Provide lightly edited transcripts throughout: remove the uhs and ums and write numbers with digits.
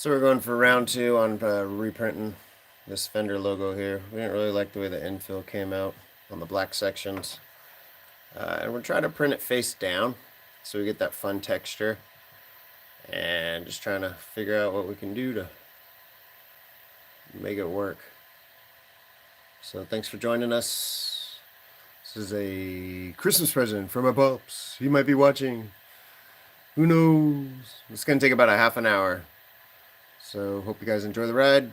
So we're going for round two on reprinting this Fender logo here. We didn't really like the way the infill came out on the black sections. And we're trying to print it face down so we get that fun texture. And just trying to figure out what we can do to make it work. So thanks for joining us. This is a Christmas present from my pops. He might be watching. Who knows? It's going to take about a half an hour. So hope you guys enjoy the ride.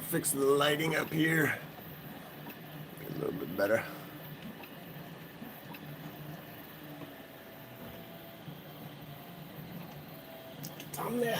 We're fixing the lighting up here. Get a little bit better. It's on there.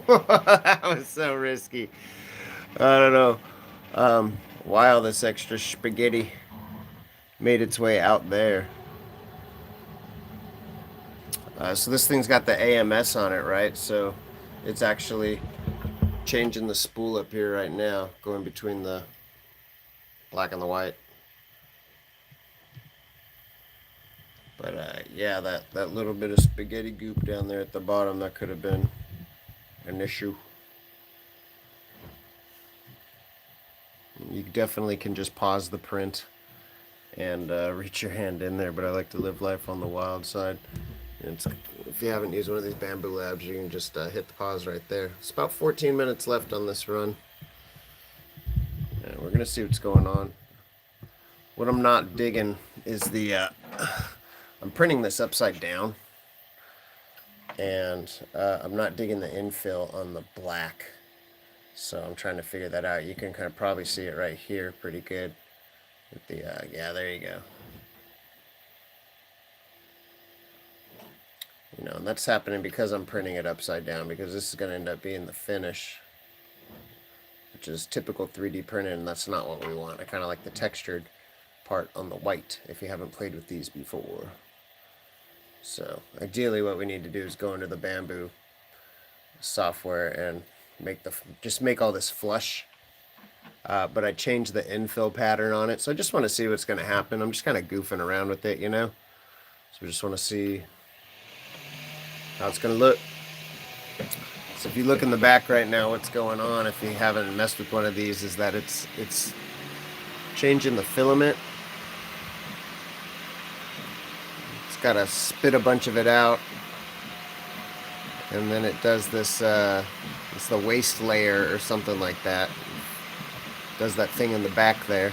That was so risky. I don't know why all this extra spaghetti made its way out there. So this thing's got the AMS on it, right? So it's actually changing the spool up here right now, going between the black and the white. But yeah, that little bit of spaghetti goop down there at the bottom, that could have been an issue. You definitely can just pause the print and reach your hand in there, but I like to live life on the wild side. If you haven't used one of these Bambu Labs, you can just hit the pause right there. It's about 14 minutes left on this run. And we're going to see what's going on. What I'm not digging is I'm printing this upside down. And I'm not digging the infill on the black. So I'm trying to figure that out. You can kind of probably see it right here pretty good. With the, yeah, there you go. You know, and that's happening because I'm printing it upside down, because this is going to end up being the finish, which is typical 3D printing, and that's not what we want. I kind of like the textured part on the white, if you haven't played with these before. So ideally what we need to do is go into the Bambu software and just make all this flush. But I changed the infill pattern on it, so I just want to see what's going to happen. I'm just kind of goofing around with it, you know. So we just want to see how it's going to look. So if you look in the back right now, what's going on, if you haven't messed with one of these, is that it's changing the filament. It's got to spit a bunch of it out, and then it does this, it's the waste layer or something like that. It does that thing in the back there,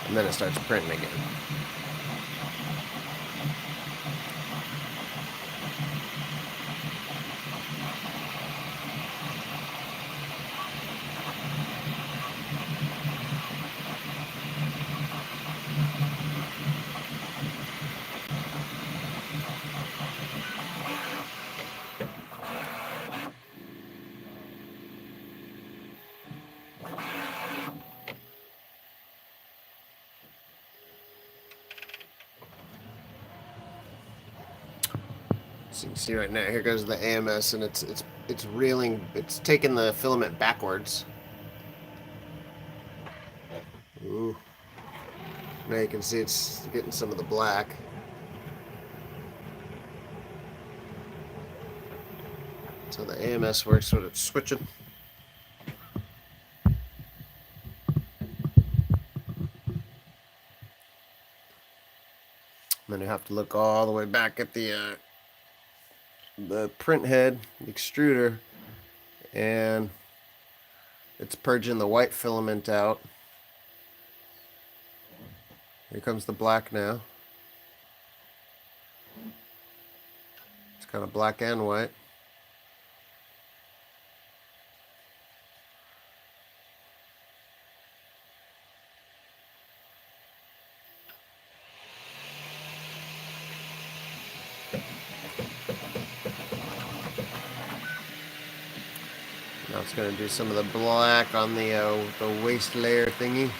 and then it starts printing again. So you can see right now, here goes the AMS, and it's reeling, it's taking the filament backwards. Ooh. Now you can see it's getting some of the black. So the AMS works when it's switching. And then you have to look all the way back at the print head, the extruder, and it's purging the white filament out. Here comes the black now. It's kind of black and white. Now it's going to do some of the black on the waste layer thingy.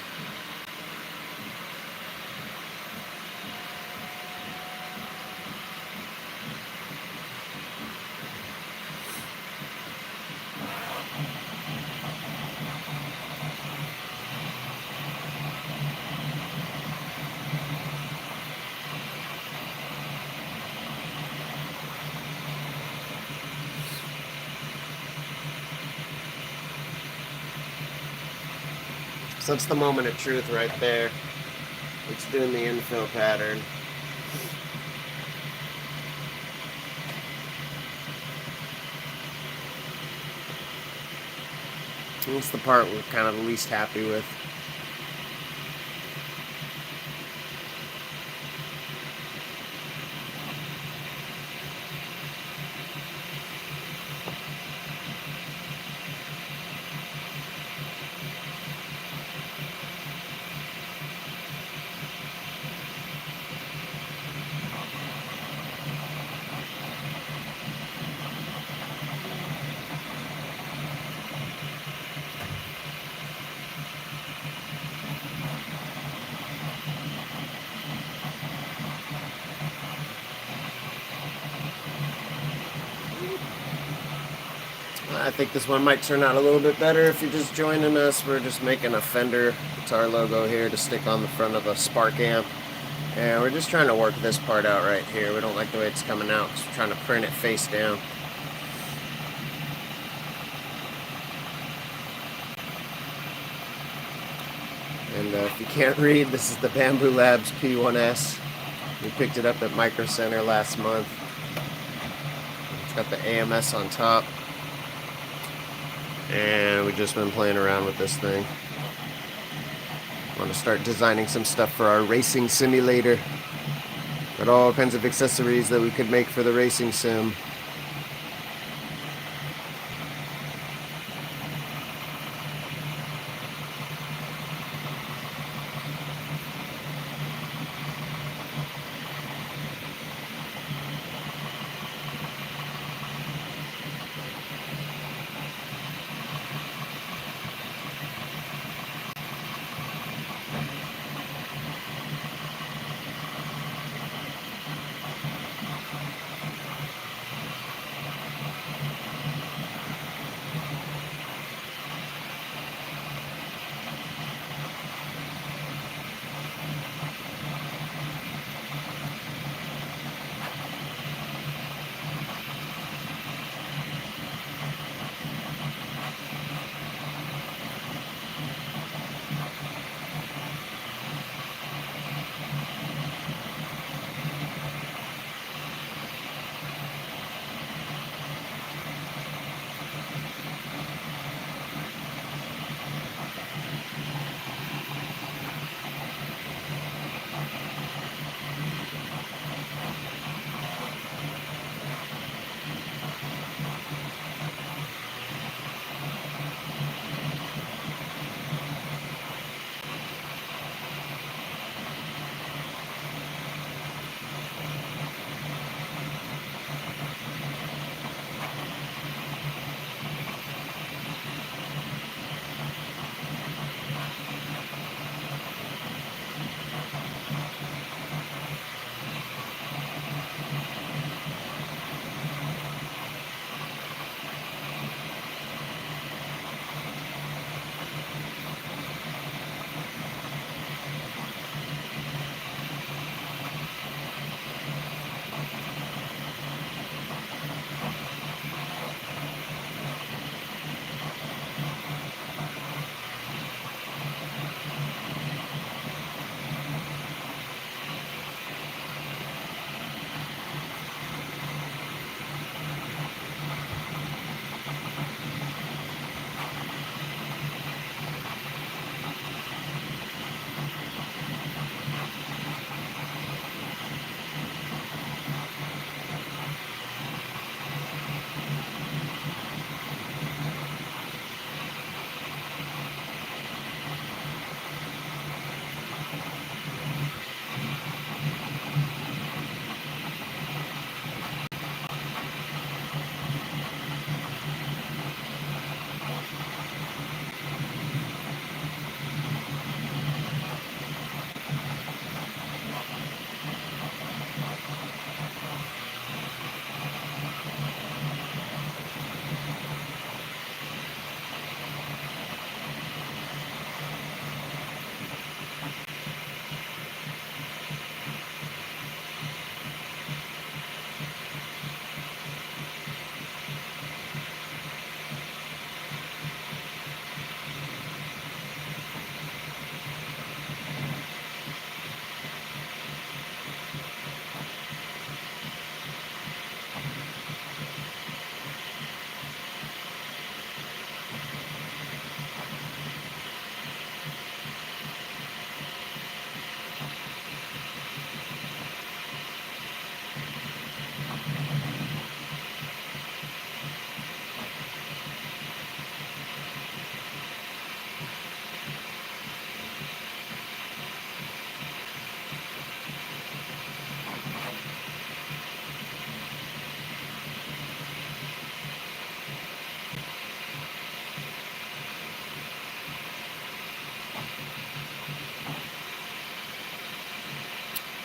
So that's the moment of truth right there. It's doing the infill pattern. That's the part we're kind of the least happy with. I think this one might turn out a little bit better if you're just joining us. We're just making a Fender Guitar logo here to stick on the front of a Spark amp. And we're just trying to work this part out right here. We don't like the way it's coming out, so we're trying to print it face down. And if you can't read, this is the Bambu Labs P1s. We picked it up at Micro Center last month. It's got the AMS on top. And we've just been playing around with this thing. Want to start designing some stuff for our racing simulator. Got all kinds of accessories that we could make for the racing sim.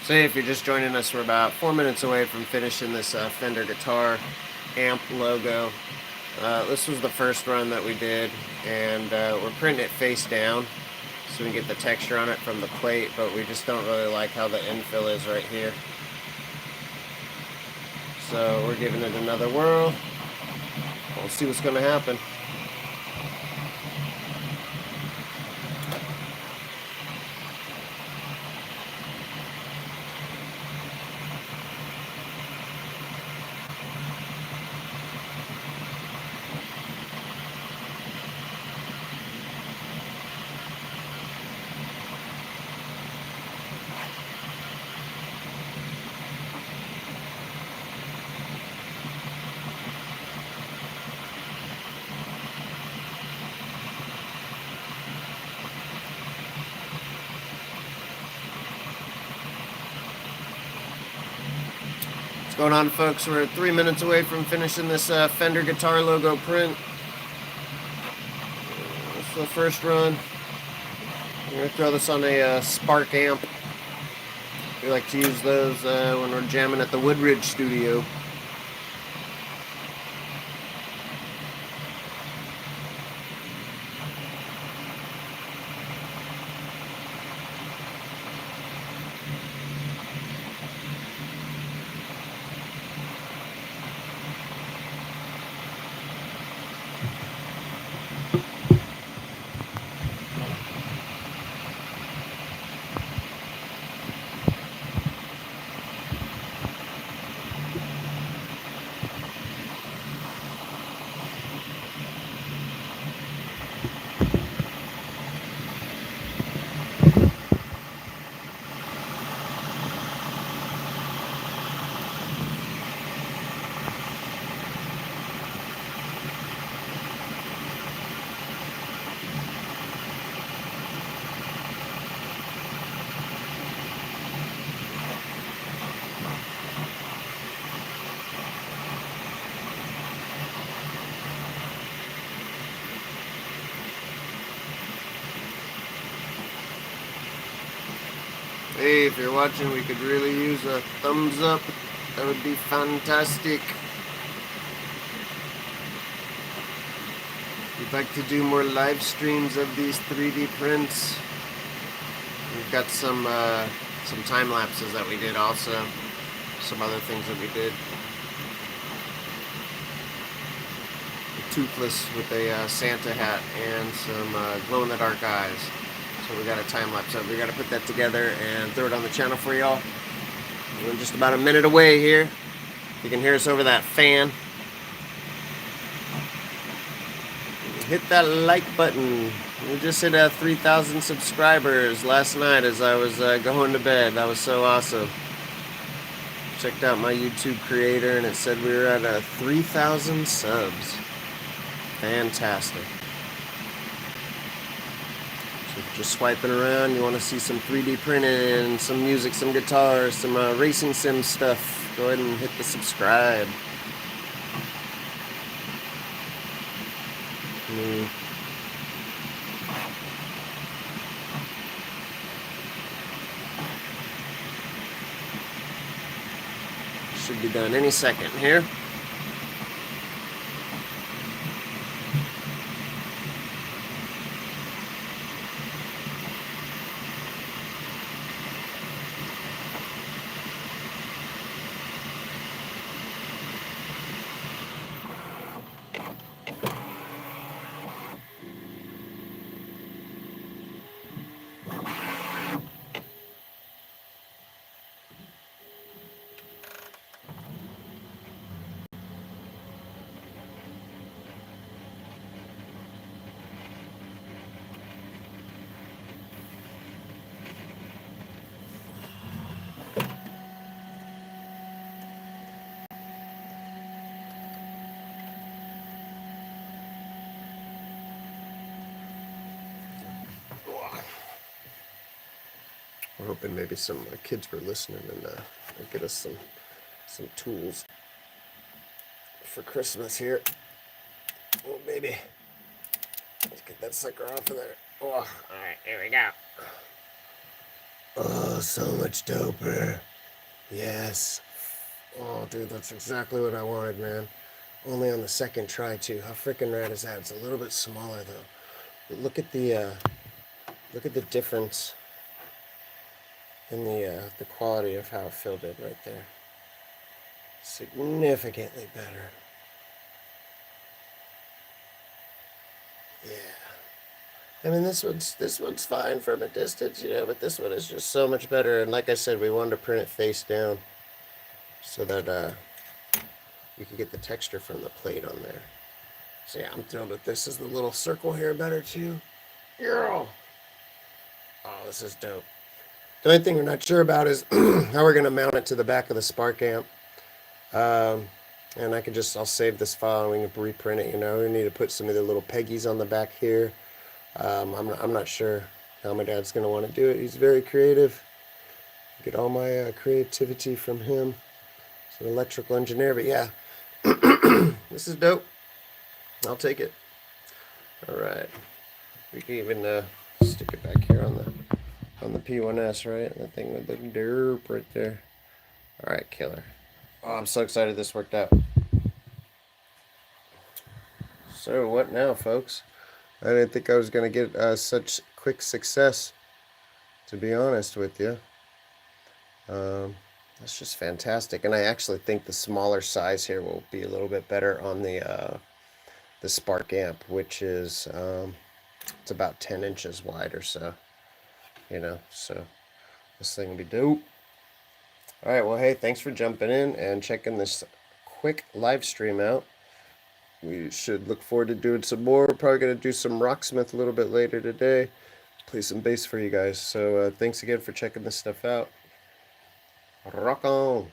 Say if you're just joining us, we're about 4 minutes away from finishing this Fender Guitar amp logo. This was the first run that we did, and we're printing it face down so we can get the texture on it from the plate, but we just don't really like how the infill is right here. So we're giving it another whirl. We'll see what's going to happen. What's going on, folks? We're 3 minutes away from finishing this Fender Guitar logo print. This is the first run. We're going to throw this on a Spark amp. We like to use those when we're jamming at the Woodridge studio. Hey, if you're watching, we could really use a thumbs up. That would be fantastic. We'd like to do more live streams of these 3D prints. We've got some time lapses that we did also. Some other things that we did. Toothless with a Santa hat and some glow-in-the-dark eyes. So we got a time lapse up. We got to put that together and throw it on the channel for y'all. We're just about a minute away here. You can hear us over that fan. Hit that like button. We just hit 3,000 subscribers last night as I was going to bed. That was so awesome. Checked out my YouTube creator and it said we were at 3,000 subs. Fantastic. So just swiping around, you want to see some 3D printing, some music, some guitars, some racing sim stuff, go ahead and hit the subscribe. Should be done any second here. We're hoping maybe some kids were listening and they'll get us some tools for Christmas here. Oh, baby. Let's get that sucker off of there. Oh, all right, here we go. Oh, so much doper. Yes. Oh, dude, that's exactly what I wanted, man. only on the second try too. How freaking rad is that? It's a little bit smaller though. But look at the difference in the quality of how it filled in right there. Significantly better. Yeah. I mean, this one's fine from a distance, you know, but this one is just so much better. And like I said, we wanted to print it face down so that you can get the texture from the plate on there. So yeah, I'm thrilled with this. Is the little circle here better too? Yeah. Oh, this is dope. The only thing we're not sure about is how we're gonna mount it to the back of the Spark amp. And I'll save this file and we can reprint it. You know, we need to put some of the little peggies on the back here. I'm not sure how my dad's gonna want to do it. He's very creative. Get all my creativity from him. He's an electrical engineer, but yeah, this is dope. I'll take it. All right, we can even stick it back here on the P1s, right? That thing with the derp right there. All right, killer. Oh, I'm so excited this worked out. So what now, folks? I didn't think I was gonna get such quick success, to be honest with you. That's just fantastic, and I actually think the smaller size here will be a little bit better on the Spark amp, which is it's about 10 inches wide or so. You know, so this thing will be dope. All right, well, hey, thanks for jumping in and checking this quick live stream out. We should look forward to doing some more. We're probably gonna do some Rocksmith a little bit later today. Play some bass for you guys. So thanks again for checking this stuff out. Rock on.